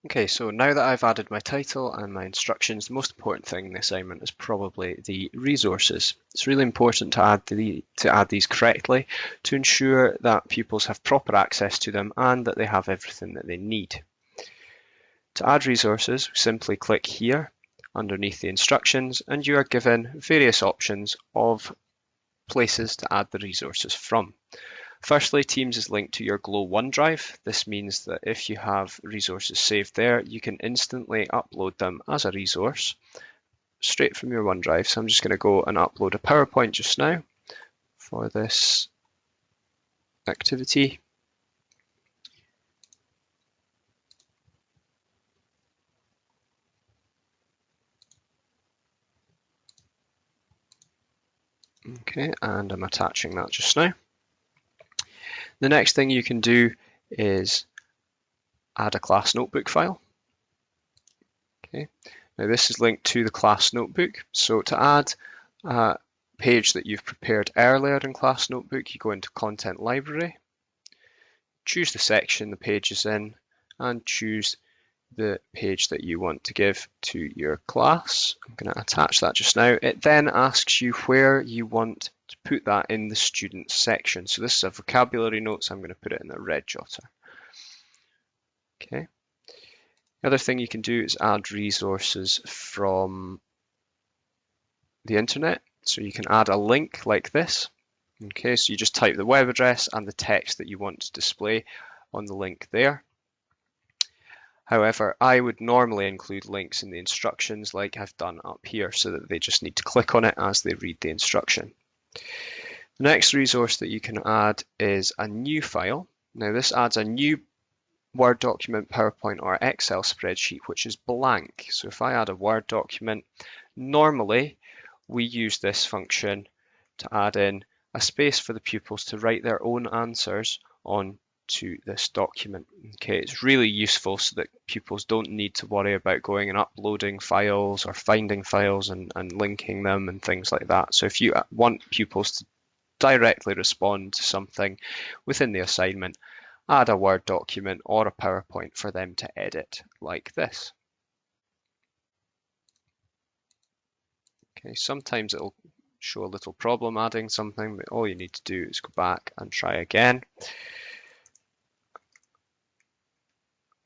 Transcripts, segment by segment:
Okay, so now that I've added my title and my instructions, the most important thing in the assignment is probably the resources. It's really important to add these correctly to ensure that pupils have proper access to them and that they have everything that they need. To add resources, simply click here underneath the instructions and you are given various options of places to add the resources from. Firstly, Teams is linked to your Glow OneDrive. This means that if you have resources saved there, you can instantly upload them as a resource straight from your OneDrive. So I'm just going to go and upload a PowerPoint just now for this activity. Okay, and I'm attaching that just now. The next thing you can do is add a class notebook file. Okay, now this is linked to the class notebook. So to add a page that you've prepared earlier in class notebook, you go into Content Library, choose the section the page is in, and choose the page that you want to give to your class. I'm going to attach that just now. It then asks you where you want to put that in the students section. So this is a vocabulary note, so I'm going to put it in the red jotter. Okay. The other thing you can do is add resources from the internet. So you can add a link like this. Okay, so you just type the web address and the text that you want to display on the link there. However, I would normally include links in the instructions like I've done up here so that they just need to click on it as they read the instruction. The next resource that you can add is a new file. Now this adds a new Word document, PowerPoint or Excel spreadsheet which is blank. So if I add a Word document, normally we use this function to add in a space for the pupils to write their own answers on to this document. Okay, it's really useful so that pupils don't need to worry about going and uploading files or finding files and linking them and things like that. So if you want pupils to directly respond to something within the assignment, add a Word document or a PowerPoint for them to edit like this. Okay, sometimes it'll show a little problem adding something, but all you need to do is go back and try again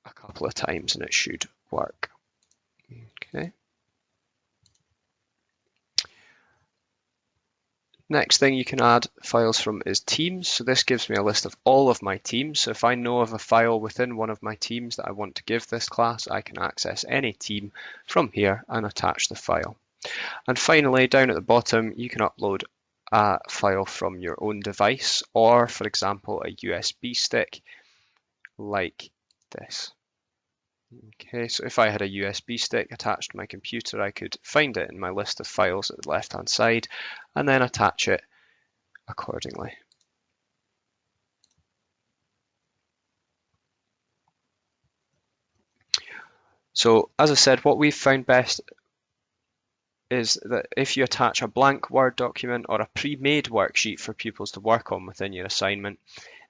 a couple of times and it should work. Okay. Next thing you can add files from is teams. So this gives me a list of all of my teams. So if I know of a file within one of my teams that I want to give this class, I can access any team from here and attach the file. And finally, down at the bottom, you can upload a file from your own device or, for example, a USB stick like this. Okay, so if I had a USB stick attached to my computer, I could find it in my list of files at the left-hand side and then attach it accordingly. So as I said, what we've found best is that if you attach a blank Word document or a pre-made worksheet for pupils to work on within your assignment,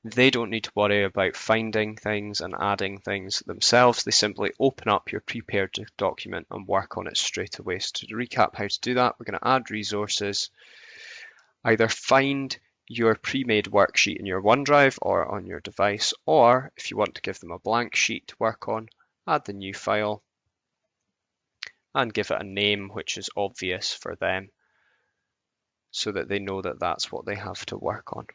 they don't need to worry about finding things and adding things themselves. They simply open up your prepared document and work on it straight away. So to recap how to do that, we're going to add resources, either find your pre-made worksheet in your OneDrive or on your device, or if you want to give them a blank sheet to work on, add the new file and give it a name which is obvious for them so that they know that that's what they have to work on.